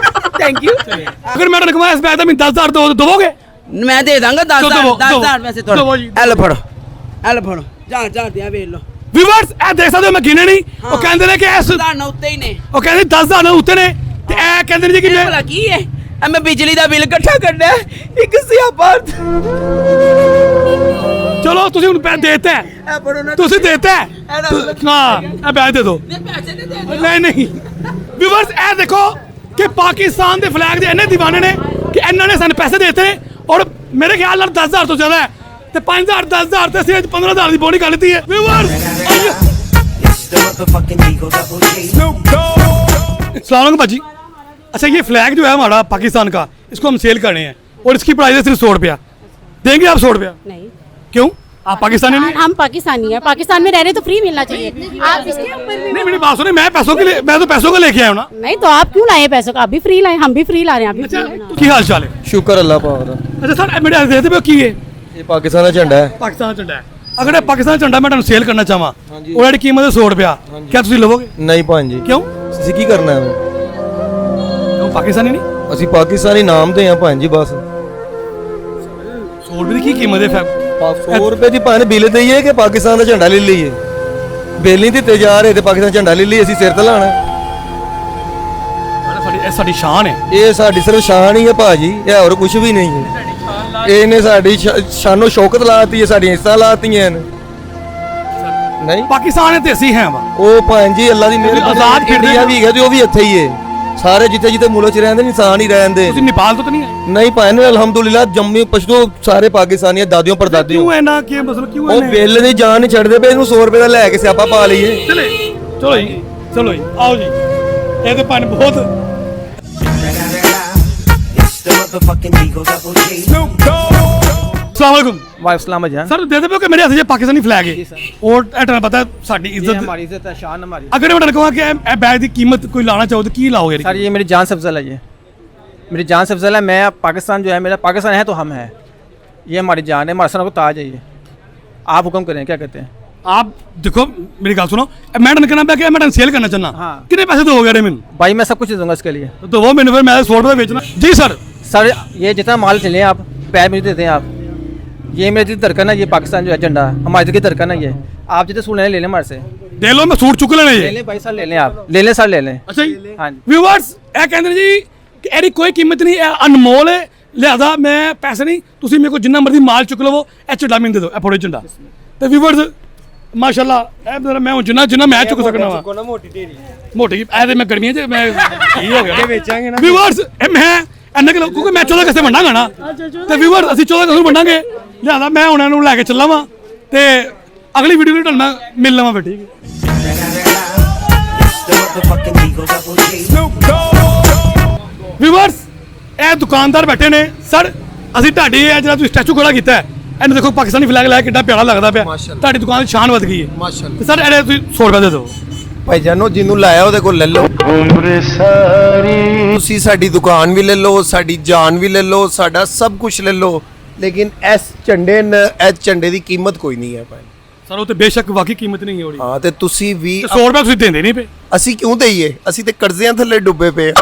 ਥੈਂਕ ਯੂ ਅਗਰ ਮੈਂ ਰਕਮਾ ਇਸ ਬੈਗ ਦਾ ਮੈਨੂੰ 10000 ਦੋਗੇ ਮੈਂ ਦੇ ਦਾਂਗਾ 10000 ਵੈਸੇ ਦਵੋ ਤੁਹਾਨੂੰ ਜੀ। ਐਲ ਫੜੋ ਜਾ ਦਿਆਂ ਵੇਖ ਲਓ ਵਿਊਅਰਸ ਇਹ ਦੇਖ ਸਕਦੇ ਹੋ ਮੈਂ ਗਿਣੇ ਨਹੀਂ ਉਹ ਕਹਿੰਦੇ ਨੇ ਕਿ ਇਸ ਤੁਹਾਨੂੰ ਉੱਤੇ ਹੀ ਨੇ ਉਹ ਕਹਿੰਦੇ 10000 ਨਾਲ ਉੱਤੇ ਨੇ ਤੇ ਇਹ ਕਹਿੰਦੇ ਨੇ ਜੀ ਕਿ ਇਹ ਭਲਾ ਕੀ ਹੈ ਐ ਮੈਂ ਬਿਜਲੀ ਦਾ ਬਿੱਲ ਇਕੱਠਾ ਕਰਨਾ ਹੈ, ਇੱਕ ਸਿਆਪਾ ਚਲੋ ਤੁਸੀਂ ਹੁਣ ਪੈਸੇ ਦੇਤਾ ਇਹ ਫੜੋ ਨਾ ਤੁਸੀਂ ਦੇਤਾ ਹਾਂ ਇਹ ਪੈਸੇ ਦੇ ਦਿਓ ਪੈਸੇ ਦੇ ਦੇ ਨਹੀਂ ਵਿਊਅਰਸ ਇਹ ਦੇਖੋ ਕਿ ਪਾਕਿਸਤਾਨ ਦੇ ਫਲੈਗ ਦੇ ਇੰਨੇ دیਵਾਨੇ ਨੇ ਕਿ ਇਹਨਾਂ ਨੇ ਸਾਨੂੰ ਪੈਸੇ ਦਿੱਤੇ ਨੇ ਔਰ ਮੇਰੇ ਖਿਆਲ ਨਾਲ 10000 ਤੋਂ ਜ਼ਿਆਦਾ ਹੈ ਤੇ 5000 10000 ਤੇ ਅਸੀਂ 15000 ਦੀ ਬੋਨੀ ਕਰ ਲਈ ਹੈ ਵਿਊਅਰਸ अस्सलाम वालेकुम भाजी अच्छा ये फ्लैग जो है हमारा पाकिस्तान का इसको हम सेल करने हैं और इसकी प्राइस है सिर्फ 100 रुपया देंगे आप 100 रुपया नहीं क्यों आप पाकिस्तानी नहीं हम पाकिस्तानी हैं पाकिस्तान में रह रहे तो फ्री मिलना चाहिए आप इसके ऊपर भी नहीं मेरी बात सुनिए मैं तो पैसों को लेके आया हूँ ना नहीं तो आप क्यों लाए पैसों का आप भी फ्री लाए हम भी फ्री ला रहे हैं आप भी अच्छा free लाए। की हाल चाल है ਸ਼ੁਕਰ ਅੱਲਾਹ ਪਾਕ ਦਾ अच्छा सर मेरे देखते पे की है ਇਹ ਪਾਕਿਸਤਾਨ ਦਾ ਝੰਡਾ ਹੈ पाकिस्तान झंडा है अगर ये पाकिस्तान झंडा मैं ਤੁਹਾਨੂੰ सेल करना चाहवा और इसकी कीमत है 100 रुपया क्या तुम लोगे ਨਹੀਂ ਭਾਂਜੀ क्यों ਤੁਸੀਂ ਕੀ ਕਰਨਾ ਹੈ क्यों पाकिस्तानी नहीं ਅਸੀਂ ਪਾਕਿਸਤਾਨੀ ਨਾਮ ਦੇ ਆ ਭਾਂਜੀ ਬਸ 100 रुपये की कीमत है 100 ਰੁਪਏ ਦੀ ਭਾਂ ਬਿੱਲ ਦਈਏ ਕਿ ਪਾਕਿਸਤਾਨ ਦਾ ਝੰਡਾ ਲੈ ਲਈਏ ਬਿੱਲ ਨਹੀਂ ਦਿੱਤੇ ਜਾ ਰਹੇ ਤੇ ਪਾਕਿਸਤਾਨ ਝੰਡਾ ਲੈ ਲਈਏ ਅਸੀਂ ਸਿਰ ਤੇ ਲਾਣਾ ਸਾਡੀ ਸ਼ਾਨ ਹੈ ਇਹ ਸਾਡੀ ਸਿਰਫ ਸ਼ਾਨ ਹੀ ਹੈ ਭਾਜੀ ਇਹ ਹੋਰ ਕੁਝ ਵੀ ਨਹੀਂ ਹੈ ਇਹਨੇ ਸਾਡੀ ਸ਼ਾਨੋ ਸ਼ੌਕਤ ਲਾਤੀ ਹੈ ਸਾਡੀਆਂ ਇੱਜ਼ਤਾਂ ਲਾਤੀਆਂ ਨੇ ਨਹੀਂ ਪਾਕਿਸਤਾਨ ਤੇ ਅਸੀਂ ਹੈ ਵਾ ਉਹ ਭਾਂਜੀ ਅੱਲਾ ਦੀ ਮਿਹਰ ਆਜ਼ਾਦ ਫਿਰਦੇ ਇੰਡੀਆ ਵੀ ਹੈਗਾ ਤੇ ਉਹ ਵੀ ਇੱਥੇ ਹੀ ਹੈ ਸਾਰੇ ਜਿੱਥੇ ਮੁਲਕ ਚ ਰਹਿੰਦੇ ਨੇ ਇਨਸਾਨ ਹੀ ਰਹਿੰਦੇ ਤੁਸੀਂ ਨੇਪਾਲ ਤੋਂ ਤਾਂ ਨਹੀਂ ਆਏ ਨਹੀਂ ਭਾਈ ਨੇ ਅਲਹਮਦੁਲਿਲਾ ਜੰਮੂ ਪਛਤੋ ਸਾਰੇ ਪਾਕਿਸਤਾਨੀ ਦਾदियों ਪਰਦਾदियों ਕਿਉਂ ਹੈ ਨਾ ਕੀ ਮਸਲਾ ਕਿਉਂ ਹੈ ਉਹ ਬਿੱਲ ਦੀ ਜਾਨ ਨਹੀਂ ਛੱਡਦੇ ਪਏ ਇਹਨੂੰ 100 ਰੁਪਏ ਦਾ ਲੈ ਕੇ ਸਿਆਪਾ ਪਾ ਲਈਏ ਚਲੋ ਜੀ ਆਓ ਜੀ ਇਹ ਤੇ ਪਾਣੀ ਬਹੁਤ अस्सलाम वालेकुम वालेकुम जान सर दे दो कि मेरे हाथ में पाकिस्तानी फ्लैग है और एटना पता है साडी इज्जत हमारी इज्जत है शान हमारी अगर मैं कहूँ कि ए बैग की कीमत कोई लाना चाहो तो की लाओगे सर ये मेरी जान से अफजल है ये मेरी जान से अफजल है मैं पाकिस्तान जो है मेरा पाकिस्तान है तो हम है ये हमारी जान है हमारे सर को ताज है ये आप हुक्म करें क्या कहते हैं आप देखो मेरी गल सुनो मैं कहना मैं मैं सेल करना चाहना हाँ। कितने पैसे दोगे रे मैंने भाई मैं सब कुछ दे दूंगा इसके लिए तो वो मैंने फिर मैं 100 रुपये बेचना जी सर सर ये जितना माल चले आप पैर मुझे देते हैं आप ये मेरी दिल धड़कन है ये पाकिस्तान जो है झंडा हमारे दिल की धड़कन है ये आप जितने सूट ले लें हमारे से दे लो मैं सूट चुक लेने ले लें भाई सर ले लें आप ले लें सर ले लें अच्छा जी हाँ व्यूअर्स ਇਹ ਕਹਿੰਦੇ ਨੇ ਜੀ ਕਿ ਇਹਦੀ ਕੋਈ ਕੀਮਤ ਨਹੀਂ ਇਹ ਅਨਮੋਲ ਹੈ ਲਿਆਦਾ ਮੈਂ ਪੈਸੇ ਨਹੀਂ ਤੁਸੀਂ ਮੇਰੇ ਕੋਲ ਜਿੰਨਾ ਮਰਜ਼ੀ ਮਾਲ ਚੁੱਕ ਲਵੋ ਇਹ ਝੰਡਾ ਮੈਨੂੰ ਦੇ ਦਿਓ ਇਹ ਫੜੋ ਝੰਡਾ ਤੇ ਵੀਵਰਸ ਮਾਸ਼ਾਅੱਲਾ ਇਹ ਮੈਂ ਹੁਣ ਜਿੰਨਾ ਮੈਂ ਚੁੱਕ ਸਕਣਾ ਵਾ ਮੋਟੀ ਇਹ ਤੇ ਮੈਂ ਗਰਮੀਆਂ 'ਚ ਮੈਂ ਕੀ ਹੋ ਗਿਆ ਵੇਚਾਂਗੇ ਨਾ ਵੀਵਰਸ ਇਹ ਮੈਂ ਇੰਨੇ ਕਿਲੋ ਕਿਉਂਕਿ ਮੈਂ 14 ਅਗਸਤ ਵੰਡਾਂਗਾ ਨਾ ਤੇ ਵੀਵਰਸ ਅਸੀਂ 14 ਅਗਸਤ ਵੰਡਾਂਗੇ ਲਿਆਦਾ ਮੈਂ ਉਹਨਾਂ ਨੂੰ ਲੈ ਕੇ ਚੱਲਾਂ ਵਾਂ ਤੇ ਅਗਲੀ ਵੀਡੀਓ ਵਿੱਚ ਤੁਹਾਨੂੰ ਮੈਂ ਮਿਲ ਲਵਾਂ ਫਿਰ ਠੀਕ ਵੀਵਰਸ ਇਹ ਦੁਕਾਨਦਾਰ ਬੈਠੇ ਨੇ ਸਰ ਅਸੀਂ ਤੁਹਾਡੀ ਇਹ ਜਿਹੜਾ ਤੁਸੀਂ ਸਟੈਚੂ ਖੜਾ ਕੀਤਾ ਹੈ ਇਹਨੂੰ ਦੇਖੋ ਪਾਕਿਸਤਾਨੀ ਫਲੈਗ ਲਾਇਆ ਕਿੱਡਾ ਪਿਆਰਾ ਲੱਗਦਾ ਪਿਆ ਤੁਹਾਡੀ ਦੁਕਾਨ ਦੀ ਸ਼ਾਨ ਵਧ ਗਈ ਹੈ ਮਾਸ਼ਾਅੱਲਾ ਤੇ ਸਰ ਇਹਦੇ ਤੁਸੀਂ 100 ਰੁਪਏ ਦੇ ਦਿਓ ਭਾਈ ਜਾਨੋ ਜਿਹਨੂੰ ਲਾਇਆ ਉਹਦੇ ਕੋਲ ਲੈ ਲਓ ਤੁਸੀਂ ਸਾਡੀ ਦੁਕਾਨ ਵੀ ਲੈ ਲਓ ਸਾਡੀ ਜਾਨ ਵੀ ਲੈ ਲਓ ਸਾਡਾ ਸਭ ਕੁਝ ਲੈ ਲਓ ਲੇਕਿਨ ਇਸ ਝੰਡੇ ਦੀ ਕੀਮਤ ਕੋਈ ਨਹੀਂ ਹੈ ਭਾਈ ਸਰ ਉਹ ਤੇ ਬੇਸ਼ੱਕ ਵਾਕਈ ਕੀਮਤ ਨਹੀਂ ਹੈ ਉਹਦੀ ਹਾਂ ਤੇ ਤੁਸੀਂ ਵੀ 100 ਰੁਪਏ ਤੁਸੀਂ ਦਿੰਦੇ ਨਹੀਂ ਪਏ ਅਸੀਂ ਕਿਉਂ ਦਈਏ ਅਸੀਂ ਤੇ ਕਰਜ਼ਿਆਂ ਥੱਲੇ ਡੁੱਬੇ ਪਏ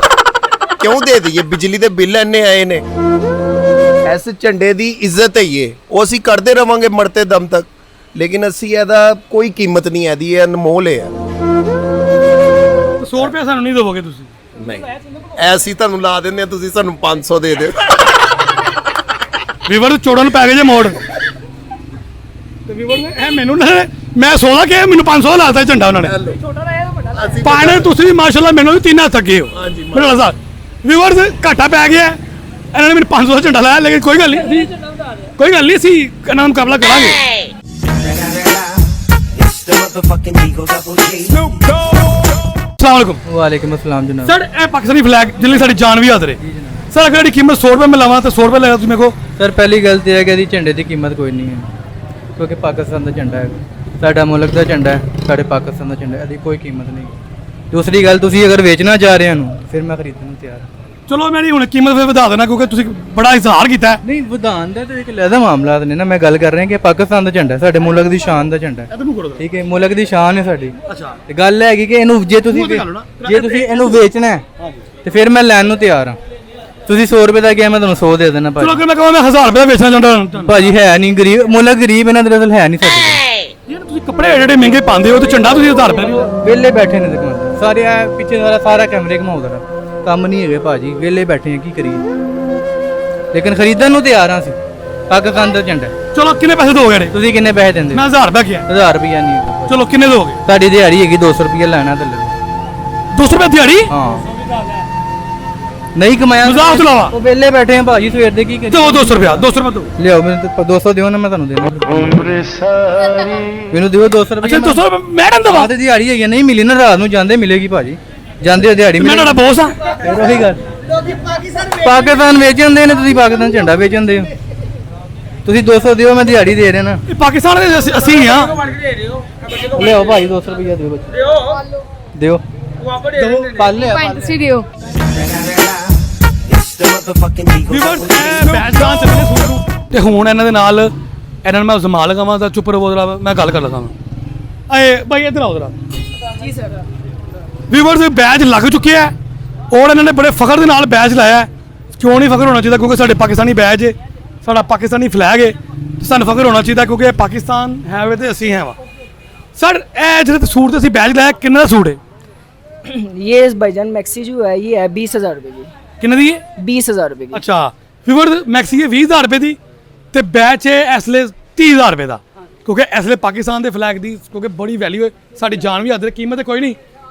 ਕਿਉਂ ਦੇ ਦਈਏ ਬਿਜਲੀ ਦੇ ਬਿੱਲ ਇੰਨੇ ਆਏ ਨੇ ਇਸ ਝੰਡੇ ਦੀ ਇੱਜ਼ਤ ਹੈ ਇਹ ਉਹ ਅਸੀਂ ਕਰਦੇ ਰਵਾਂਗੇ ਮਰਤੇ ਦਮ ਤੱਕ ਲੇਕਿਨ ਅਸੀਂ ਇਹਦਾ ਕੋਈ ਕੀਮਤ ਨਹੀਂ ਹੈ ਦੀ ਇਹ ਅਨਮੋਲ ਹੈ 100 ਰੁਪਏ ਸਾਨੂੰ ਨਹੀਂ ਦੇਵੋਗੇ ਤੁਸੀਂ ਨਹੀਂ ਐਸੀ ਤੁਹਾਨੂੰ ਲਾ ਦਿੰਦੇ ਆ ਤੁਸੀਂ ਸਾਨੂੰ 500 ਦੇ ਦਿਓ ਵੀਵਰ ਚੋੜਾਂ ਨੂੰ ਪੈ ਗਏ ਜੇ ਮੋੜ ਤੇ ਵੀਵਰ ਨੇ ਇਹ ਮੈਨੂੰ ਨਾ ਮੈਂ 16 ਕਿ ਮੈਨੂੰ 500 ਲਾਤਾ ਝੰਡਾ ਉਹਨਾਂ ਨੇ ਪਾਣੇ ਤੁਸੀਂ ਵੀ ਮਾਸ਼ਾਅੱਲਾ ਮੈਨੂੰ ਵੀ 3 ਹੱਥ ਅੱਗੇ ਹੋ ਮੇਰੇ ਸਾਹਿਬ ਵੀਵਰਸ ਘਾਟਾ ਪੈ ਗਿਆ ਇਹਨਾਂ ਨੇ ਮੈਨੂੰ 500 ਦਾ ਝੰਡਾ ਲਾਇਆ ਲੇਕਿਨ ਕੋਈ ਗੱਲ ਨਹੀਂ ਅਸੀਂ ਇਹਨਾਂ ਦਾ ਮੁਕਾਬਲਾ ਕਰਾਂਗੇ अस्सलाम वालेकुम। वालेकुम अस्सलाम जनाब। सर ਇਹ ਪਾਕਿਸਤਾਨੀ ਫਲੈਗ ਜਿੰਨੀ ਸਾਡੀ ਜਾਨ ਵੀ ਹਾਜ਼ਰ ਹੈ ਸਰ ਅਗਰ ਇਹਦੀ ਕੀਮਤ 100 ਰੁਪਏ ਮੈਂ ਲਾਵਾਂ ਤਾਂ 100 ਰੁਪਏ ਲਗਾ ਤੁਸੀਂ ਮੇਰੇ ਕੋ ਸਰ ਪਹਿਲੀ ਗੱਲ ਤੇ ਹੈ ਕਿ ਇਹਦੀ ਝੰਡੇ ਦੀ ਕੀਮਤ ਕੋਈ ਨਹੀਂ ਹੈ ਕਿਉਂਕਿ ਪਾਕਿਸਤਾਨ ਦਾ ਝੰਡਾ ਹੈ, ਸਾਡਾ ਮੁਲਕ ਦਾ ਝੰਡਾ ਹੈ, ਸਾਡੇ ਪਾਕਿਸਤਾਨ ਦਾ ਝੰਡਾ ਹੈ, ਇਹਦੀ ਕੋਈ ਕੀਮਤ ਨਹੀਂ। ਦੂਸਰੀ ਗੱਲ ਤੁਸੀਂ ਅਗਰ ਵੇਚਣਾ ਚਾਹ ਰਹੇ ਹੋ ਫਿਰ ਮੈਂ ਖਰੀਦਣ ਨੂੰ ਤਿਆਰ ਹਾਂ। ਚਲੋ ਮੇਰੀ ਹੁਣ ਕੀਮਤ ਫਿਰ ਵਧਾ ਦੇਣਾ ਕਿਉਂਕਿ ਤੁਸੀਂ ਬੜਾ ਇਜ਼ਹਾਰ ਕੀਤਾ ਹੈ। ਨਹੀਂ ਵਧਾਉਣ ਦਾ ਤਾਂ ਇੱਕ ਲੈਦਾ ਮਾਮਲਾ ਨਹੀਂ ਨਾ, ਮੈਂ ਗੱਲ ਕਰ ਰਿਹਾ ਕਿ ਪਾਕਿਸਤਾਨ ਦਾ ਝੰਡਾ ਹੈ, ਸਾਡੇ ਮੁਲਕ ਦੀ ਸ਼ਾਨ ਦਾ ਝੰਡਾ ਹੈ, ਠੀਕ ਹੈ, ਮੁਲਕ ਦੀ ਸ਼ਾਨ ਹੈ ਸਾਡੀ। ਅੱਛਾ ਤੇ ਗੱਲ ਹੈਗੀ ਕਿ ਇਹਨੂੰ ਜੇ ਤੁਸੀਂ ਇਹਨੂੰ ਵੇਚਣਾ ਹੈ ਤੇ ਫਿਰ ਮੈਂ ਲੈਣ ਨੂੰ ਤਿਆਰ ਹਾਂ। ਤੁਸੀਂ 100 ਰੁਪਏ ਦਾ ਕਿਹਾ, ਮੈਂ ਤੁਹਾਨੂੰ 100 ਦੇ ਦੇਣਾ ਭਾਜੀ। ਚਲੋ ਕਿ ਮੈਂ ਕਹਾਂ ਮੈਂ 1000 ਰੁਪਏ ਦਾ ਵੇਚਣਾ ਚਾਹੁੰਦਾ ਭਾਜੀ ਹੈ ਨਹੀਂ ਗਰੀਬ, ਮੁਲਕ ਗਰੀਬ ਇਹਨਾਂ ਦੇ ਰਸਲ ਹੈ ਨਹੀਂ ਸਾਡੇ ਯਾਰ ਤੁਸੀਂ ਕੱਪੜੇ ਜਿਹੜੇ ਮਹਿੰਗੇ ਪਾਉਂਦੇ ਹੋ ਤੇ ਝੰਡਾ ਤੁਸੀਂ 1000 ਰੁਪਏ ਦਾ ਵਿਹਲੇ ਬੈਠੇ ਨੇ ਦੁਕਾਨ ਸਾਰੇ ਆ ਪਿੱਛੇ ਸਾਰਾ ਕੈਮਰੇ ਘਮਾਉਂਦਾ ਰਿਹਾ, ਕੰਮ ਨਹੀਂ ਹੈਗੇ ਭਾਜੀ, ਵਿਹਲੇ ਬੈਠੇ ਆ, ਕੀ ਕਰੀਏ। ਲੇਕਿਨ ਖਰੀਦਣ ਨੂੰ ਤਿਆਰ ਹਾਂ ਅਸੀਂ, ਪਾਕਿਸਤਾਨ ਦਾ ਝੰਡਾ। ਚਲੋ ਕਿੰਨੇ ਪੈਸੇ ਦੋਗੇ ਨੇ? ਤੁਸੀਂ ਕਿੰਨੇ ਪੈਸੇ ਦਿੰਦੇ? ਮੈਂ 1000 ਰੁਪਏ ਕਿਹਾ। 1000 ਰੁਪਇਆ ਨਹੀਂ ਹੈਗਾ। ਚਲੋ ਕਿੰਨੇ ਦੋਗੇ? ਸਾਡੀ ਦਿਹਾੜੀ ਹੈਗੀ 200 ਰੁਪਇਆ ਲੈਣਾ ਤੇ ਲੈ 200 ਰੁਪਏ ਦਿਹਾੜੀ? ਹਾਂ ਨਹੀਂ ਕਮਾਇਆ ਮਜ਼ਾਕ ਤੋਂ ਇਲਾਵਾ ਉਹ ਵਿਹਲੇ ਬੈਠੇ ਆ ਭਾਜੀ, ਸਵੇਰ ਦੇ ਕੀ ਕਰੀਏ। ਦੋ 200 ਰੁਪਏ 200 ਰੁਪਏ ਦੋ ਲਿਆਓ ਮੈਨੂੰ 200 ਦਿਓ ਨਾ, ਮੈਂ ਤੁਹਾਨੂੰ ਦੇਣਾ। ਮੈਨੂੰ ਦਿਓ 200 ਰੁਪਏ। ਅੱਛਾ 200 ਰੁਪਏ ਮੈਡਮ ਦਵਾ ਤੇ ਦਿਹਾੜੀ ਹੈਗੀ ਨਹੀਂ ਮਿਲੀ ਨਾ, ਰਾਤ ਨੂੰ ਜਾਂਦੇ ਮਿਲੇਗੀ ਭਾਜੀ, ਜਾਂਦੇ ਦਿਹਾੜੀ ਮੈਂ ਤੁਹਾਡਾ ਬੌਸ ਆ। ਫਿਰ ਉਹੀ ਗੱਲ ਪਾਕਿਸਤਾਨ ਵੇਚ ਜਾਂਦੇ ਨੇ, ਤੁਸੀਂ ਪਾਕਿਸਤਾਨ ਝੰਡਾ ਵੇਚ ਜਾਂਦੇ ਹੋ। ਤੁਸੀਂ 200 ਦਿਓ, ਮੈਂ ਦਿਹਾੜੀ ਦੇ ਰਿਹਾ ਨਾ। ਇਹ ਪਾਕਿਸਤਾਨ ਦੇ ਅਸੀਂ ਆ। ਲਿਆਓ ਭਾਈ 200 ਰੁਪਏ ਦਿਓ ਬੱਚੇ, ਦਿਓ ਪਲ ਲਿਆ ਤੁਸੀਂ ਦਿਓ। ਤੇ ਹੁਣ ਇਹਨਾਂ ਦੇ ਨਾਲ ਇਹਨਾਂ ਨੂੰ ਮੈਂ ਜ਼ਮਾ ਲਗਾਵਾਂ ਤਾਂ ਚੁੱਪ ਰਹੋ ਜਰਾ, ਮੈਂ ਗੱਲ ਕਰ ਲਗਾ। ਆਏ ਭਾਈ ਇੱਧਰ ਆਓ ਜਰਾ। ਜੀ ਸਰ। ਵੀਵਰਸ ਬੈਚ ਲੱਗ ਚੁੱਕਿਆ ਹੈ ਔਰ ਇਹਨਾਂ ਨੇ ਬੜੇ ਫਖਰ ਦੇ ਨਾਲ ਬੈਚ ਲਾਇਆ। ਕਿਉਂ ਨਹੀਂ ਫਖਰ ਹੋਣਾ ਚਾਹੀਦਾ? ਕਿਉਂਕਿ ਸਾਡੇ ਪਾਕਿਸਤਾਨੀ ਬੈਚ ਹੈ, ਸਾਡਾ ਪਾਕਿਸਤਾਨੀ ਫਲੈਗ ਹੈ, ਸਾਨੂੰ ਫਖਰ ਹੋਣਾ ਚਾਹੀਦਾ ਕਿਉਂਕਿ ਇਹ ਪਾਕਿਸਤਾਨ ਹੈ ਵੇ ਤੇ ਅਸੀਂ ਹੈ ਵਾ। ਸਰ ਇਹ ਜਿਹੜੇ ਸੂਟ ਤੇ ਅਸੀਂ ਬੈਚ ਲਾਇਆ ਕਿੰਨਾ ਦਾ ਸੂਟ ਹੈ? ये भाईजान मैक्सी जो है ये है 20,000 रुपये की। ਕਿੰਨੇ ਦੀ ਹੈ? 20,000 रुपये की। ਅੱਛਾ ਵੀਵਰਸ ਮੈਕਸੀ ਹੈ 20,000 ਰੁਪਏ ਦੀ ਤੇ ਬੈਚ ਹੈ ਇਸ ਲਈ 30,000 ਰੁਪਏ ਦਾ ਕਿਉਂਕਿ ਇਸ ਲਈ ਪਾਕਿਸਤਾਨ ਦੇ ਫਲੈਗ ਦੀ ਕਿਉਂਕਿ ਬੜੀ ਵੈਲਿਊ ਹੈ, ਸਾਡੀ ਜਾਨ ਵੀ ਆਦਰ ਕੀਮਤ ਹੈ, ਕੋਈ ਨਹੀਂ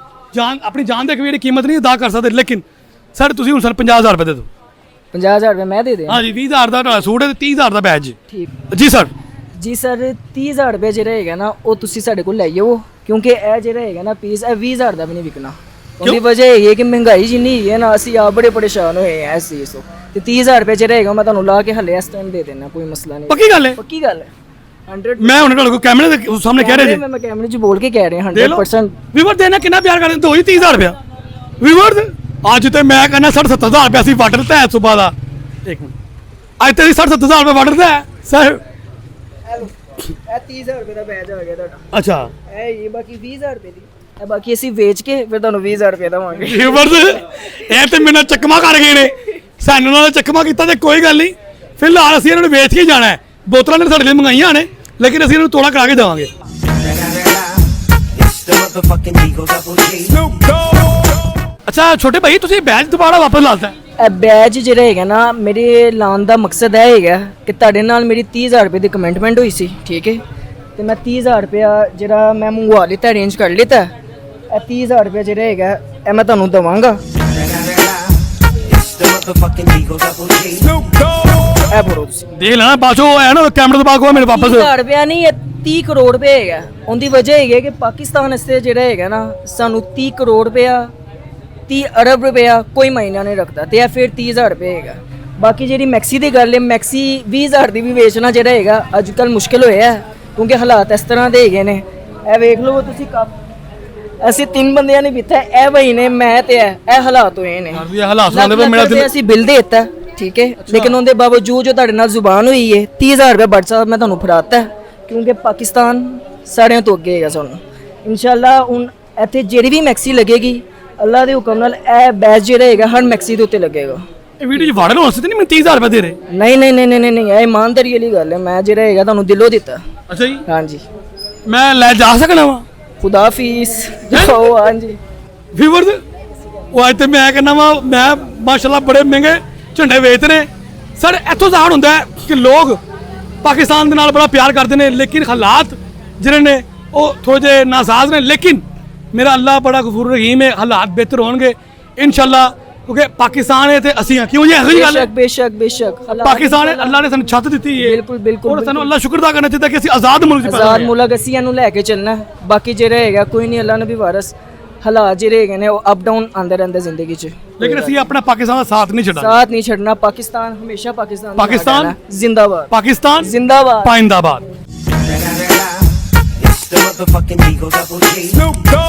ਜਾਨ ਆਪਣੀ ਜਾਨ ਦੇ ਜਿਹੜੀ ਕੀਮਤ ਨਹੀਂ ਅਦਾ ਕਰ ਸਕਦੇ। ਲੇਕਿਨ ਸਰ ਤੁਸੀਂ ਹੁਣ ਸਰ 50,000 ਰੁਪਏ ਦੇ ਦਿਓ। 50,000 रुपये मैं दे दें? ਹਾਂਜੀ 20,000 ਦਾ ਤੁਹਾਡਾ ਸੂਟ ਹੈ ਤੇ 30,000 ਦਾ ਬੈਚ ठीक ਜੀ ਸਰ। जी सर 30,000 रुपये ਜਿਹੜਾ ਹੈਗਾ ਨਾ ਉਹ ਤੁਸੀਂ ਸਾਡੇ ਕੋਲ ਲੈ ਆਓ ਕਿਉਂਕਿ ਇਹ ਜਿਹੜਾ ਹੈਗਾ ਨਾ ਪੀਸ ਇਹ 20,000 ਦਾ ਵੀ ਨਹੀਂ ਵਿਕਣਾ। ਉਹਦੀ ਵਜ੍ਹਾ ਇਹ ਹੈ ਕਿ ਮਹਿੰਗਾਈ ਜਿੰਨੀ ਹੈ ਨਾ ਅਸੀਂ ਆਪ ਬੜੇ ਪਰੇਸ਼ਾਨ ਹੋਏ ਆ ਇਸ ਚੀਜ਼ ਤੋਂ। ਤੇ 30,000 ਰੁਪਏ ਜਿਹੜਾ ਹੈਗਾ ਮੈਂ ਤੁਹਾਨੂੰ ਲਾ ਕੇ ਹੱਲੇ ਇਸ ਟਾਈਮ ਦੇ ਦੇਣਾ, ਕੋਈ ਮਸਲਾ ਨਹੀਂ। ਪੱਕੀ ਗੱਲ ਹੈ? ਪੱਕੀ ਗੱਲ ਹੈ 100। ਮੈਂ ਹੁਣ ਤੁਹਾਡੇ ਕੋਲ ਕੈਮਰੇ ਦੇ ਸਾਹਮਣੇ ਕਹਿ ਰਿਹਾ ਜੀ, ਮੈਂ ਕੈਮਰੇ 'ਚ ਬੋਲ ਕੇ ਕਹਿ ਰਿਹਾ 100%। ਵੀਵਰ ਦੇਣਾ ਕਿੰਨਾ ਪਿਆਰ ਕਰਦੇ ਦੋ ਹੀ 30,000 ਰੁਪਏ ਵੀਵਰ। ਅੱਜ ਤੇ ਮੈਂ ਕਹਿੰਦਾ 60-70,000 ਰੁਪਏ ਅਸੀਂ ਵਾਟਰ ਤੇ ਸੁਬਾ ਦਾ। ਇੱਕ ਮਿੰਟ ਅੱਜ ਤੇ 60-70,000 ਰੁਪਏ ਵਾਟਰ ਤੇ ਸਰ। ਇਹ 30,000 ਰੁਪਏ ਦਾ ਬੈਚ ਆ ਗਿਆ ਤੁਹਾਡਾ। ਅੱਛਾ ਇਹ ਬਾਕੀ 20,000 ਰੁਪਏ ਦੀ ਇਹ ਬਾਕੀ ਅਸੀਂ ਵੇਚ ਕੇ ਫਿਰ ਤੁਹਾਨੂੰ 20,000 ਰੁਪਏ ਦੇਵਾਂਗੇ। ਵੀਵਰਸ ਇਹ ਤੇ ਮੈਨੂੰ ਚੱਕਮਾ ਕਰ ਗਏ ਨੇ, ਸਾਨੂੰ ਨਾਲ ਚੱਕਮਾ ਕੀਤਾ ਤੇ ਕੋਈ ਗੱਲ ਨਹੀਂ, ਫਿਲਹਾਲ ਅਸੀਂ ਇਹਨਾਂ ਨੂੰ ਵੇਚ ਕੇ ਜਾਣਾ ਹੈ। ਬੋਤਲਾਂ ਨੇ ਸਾਡੇ ਲਈ ਮੰਗਾਈਆਂ ਨੇ ਲੇਕਿਨ ਅਸੀਂ ਇਹਨਾਂ ਨੂੰ ਤੋੜਾ ਕਰਾ ਕੇ ਦੇਵਾਂਗੇ। ਅੱਛਾ ਛੋਟੇ ਭਾਈ ਤੁਸੀਂ ਬੈਚ ਦੁਬਾਰਾ ਵਾਪਸ ਲਾਤਾ? ਇਹ ਬੈਚ ਜਿਹੜਾ ਹੈਗਾ ਨਾ ਮੇਰੇ ਲਾਉਣ ਦਾ ਮਕਸਦ ਇਹ ਹੈਗਾ ਕਿ ਤੁਹਾਡੇ ਨਾਲ ਮੇਰੀ 30,000 ਰੁਪਏ ਦੀ ਕਮਿਟਮੈਂਟ ਹੋਈ ਸੀ, ਠੀਕ ਹੈ, ਤੇ ਮੈਂ 30,000 ਰੁਪਇਆ ਜਿਹੜਾ ਮੈਂ ਮੰਗਵਾ ਲਿੱਤਾ, ਅਰੇਂਜ ਕਰ ਲਿੱਤਾ। ਇਹ 30,000 ਰੁਪਇਆ ਜਿਹੜਾ ਹੈਗਾ ਇਹ ਮੈਂ ਤੁਹਾਨੂੰ ਦੇਵਾਂਗਾ। ਇਹ ਫੜੋ ਤੁਸੀਂ ਦੇਖ ਲੈਣਾ ਬਾਚੋ ਹੈ ਨਾ ਕੈਮਰੇ ਤੋਂ ਬਾਅਦ ਮੇਰੇ ਵਾਪਸ 30,000 ਰੁਪਇਆ ਨਹੀਂ ਇਹ 30 ਕਰੋੜ ਰੁਪਏ ਹੈਗਾ। ਉਹਦੀ ਵਜ੍ਹਾ ਹੈਗੀ ਕਿ ਪਾਕਿਸਤਾਨ ਵਾਸਤੇ ਜਿਹੜਾ ਹੈਗਾ ਨਾ ਸਾਨੂੰ 30 ਕਰੋੜ ਰੁਪਇਆ 30 ਅਰਬ ਰੁਪਇਆ ਕੋਈ ਮਹੀਨਾ ਨਹੀਂ ਰੱਖਦਾ ਤੇ ਇਹ ਫਿਰ 30,000 ਰੁਪਏ ਹੈਗਾ। ਬਾਕੀ ਜਿਹੜੀ ਮੈਕਸੀ ਦੀ ਗੱਲ ਹੈ, ਮੈਕਸੀ 20,000 ਦੀ ਵੀ ਵੇਚਣਾ ਜਿਹੜਾ ਹੈਗਾ ਅੱਜ ਕੱਲ੍ਹ ਮੁਸ਼ਕਿਲ ਹੋਇਆ ਕਿਉਂਕਿ ਹਾਲਾਤ ਇਸ ਤਰ੍ਹਾਂ ਦੇ ਹੈਗੇ ਨੇ। ਇਹ ਵੇਖ ਲਓ ਤੁਸੀਂ ਅਸੀਂ 3 ਬੰਦਿਆਂ ਨੇ ਪੀਤਾ, ਇਹ ਭਾਈ ਨੇ ਮੈਂ ਤੇ ਇਹ ਹਾਲਾਤ ਹੋਏ ਨੇ। ਹਾਲਾਤ ਸੁਣਾਉਂਦੇ ਪਏ ਮੇਰਾ ਦਿਲ। ਅਸੀਂ ਬਿੱਲ ਦੇ ਦਿੱਤਾ, ਠੀਕ ਹੈ, ਲੇਕਿਨ ਉਹਦੇ ਬਾਵਜੂਦ ਜੋ ਤੁਹਾਡੇ ਨਾਲ ਜ਼ੁਬਾਨ ਹੋਈ ਹੈ 30,000 ਰੁਪਏ WhatsApp ਮੈਂ ਤੁਹਾਨੂੰ ਫੜਾਤਾ ਕਿਉਂਕਿ ਪਾਕਿਸਤਾਨ ਸਾਰਿਆਂ ਤੋਂ ਅੱਗੇ ਹੈਗਾ ਸਾਨੂੰ। ਇਨਸ਼ਾਅੱਲਾ ਹੁਣ ਇੱਥੇ ਜਿਹੜੀ ਵੀ ਮੈਕਸੀ ਲੱਗੇਗੀ ਅੱਲਾ ਦੇ ਹੁਕਮ ਨਾਲ ਇਹ ਬੈਚ ਜਿਹੜਾ ਹੈਗਾ ਹਰ ਮੈਕਸੀ ਦੇ ਉੱਤੇ ਲੱਗੇਗਾ। ਇਹ ਵੀਡੀਓ 'ਚ ਵਾੜਨ ਵਾਸਤੇ ਨਹੀਂ ਮੈਂ 30,000 ਰੁਪਏ ਦੇ ਰਹੇ? ਨਹੀਂ ਨਹੀਂ ਨਹੀਂ ਨਹੀਂ ਨਹੀਂ ਇਹ ਇਮਾਨਦਾਰੀ ਵਾਲੀ ਗੱਲ ਹੈ, ਮੈਂ ਜਿਹੜਾ ਹੈਗਾ ਤੁਹਾਨੂੰ ਦਿਲੋਂ ਦਿੱਤਾ। ਅੱਛਾ ਜੀ ਹਾਂਜੀ ਮੈਂ ਲੈ ਜਾ ਸਕਣਾ ਵਾ? ਖੁਦਾ ਹਾਫਿਜ਼ ਜਾਓ। ਹਾਂਜੀ ਵੀਵਰਸ ਉਹ ਅੱਜ ਤੇ ਮੈਂ ਕਹਿੰਦਾ ਵਾ ਮੈਂ ਮਾਸ਼ਾਅੱਲਾ ਬੜੇ ਮਹਿੰਗੇ ਝੰਡੇ ਵੇਚਦੇ ਨੇ। ਸਰ ਇੱਥੋਂ ਜ਼ਾਹਰ ਹੁੰਦਾ ਹੈ ਕਿ ਲੋਕ ਪਾਕਿਸਤਾਨ ਦੇ ਨਾਲ ਬੜਾ ਪਿਆਰ ਕਰਦੇ ਨੇ ਲੇਕਿਨ ਹਾਲਾਤ ਜਿਹੜੇ ਨੇ ਉਹ ਥੋੜੇ ਜਿਹੇ ਨਾਸਾਜ਼ ਨੇ। ਲੇਕਿਨ ਮੇਰਾ ਅੱਲਾ ਬੜਾ ਗਫੂਰ ਰਹੀਮ ਹੈ, ਹਾਲਾਤ ਬਿਹਤਰ ਹੋਣਗੇ ਇਨਸ਼ਾਅੱਲਾ ਕਿਉਂਕਿ ਪਾਕਿਸਤਾਨ ਹੈ ਤੇ ਅਸੀਂ ਹਾਂ। ਕਿਉਂ ਜੀ ਇਹੋ ਜਿਹੀ ਗੱਲ ਹੈ? ਬੇਸ਼ੱਕ ਬੇਸ਼ੱਕ ਪਾਕਿਸਤਾਨ ਹੈ, ਅੱਲਾ ਨੇ ਸਾਨੂੰ ਛੱਤ ਦਿੱਤੀ ਹੈ। ਬਿਲਕੁਲ ਬਿਲਕੁਲ ਔਰ ਸਾਨੂੰ ਅੱਲਾ ਸ਼ੁਕਰ ਅਦਾ ਕਰਨਾ ਚਾਹੀਦਾ ਕਿ ਅਸੀਂ ਆਜ਼ਾਦ ਮੁਲਕ 'ਚ ਪੈਦਾ ਆਜ਼ਾਦ ਹੋਏ। ਮੁਲਕ ਅਸੀਂ ਇਹਨੂੰ ਲੈ ਕੇ ਚੱਲਣਾ। ਬਾਕੀ ਜਿਹੜਾ ਹੈਗਾ ਕੋਈ ਨਹੀਂ, ਅੱਲਾ ਨੇ ਵੀ ਵਾਰਸ ਹਾਲਾਤ ਜਿਹੜੇ ਹੈਗੇ ਨੇ ਉਹ ਅਪ ਡਾਊਨ ਆਉਂਦੇ ਰਹਿੰਦੇ ਜ਼ਿੰਦਗੀ 'ਚ। ਲੇਕਿਨ ਅਸੀਂ ਆਪਣਾ ਪਾਕਿਸਤਾਨ ਦਾ ਸਾਥ ਨਹੀਂ ਛੱਡਾਂਗੇ। ਸਾਥ ਨਹੀਂ ਛੱਡਣਾ। ਪਾਕਿਸਤਾਨ ਹਮੇਸ਼ਾ ਪਾਕਿਸਤਾਨ ਦਾ ਪਾਕਿਸਤਾਨ ਸਾਥ ਦੇਣਾ। ਜ਼ਿੰਦਾਬਾਦ ਪਾਕਿਸਤਾਨ ਜ਼ਿੰਦਾਬਾਦ ਪਾਇੰਦਾਬਾਦ। Snoop Dogg.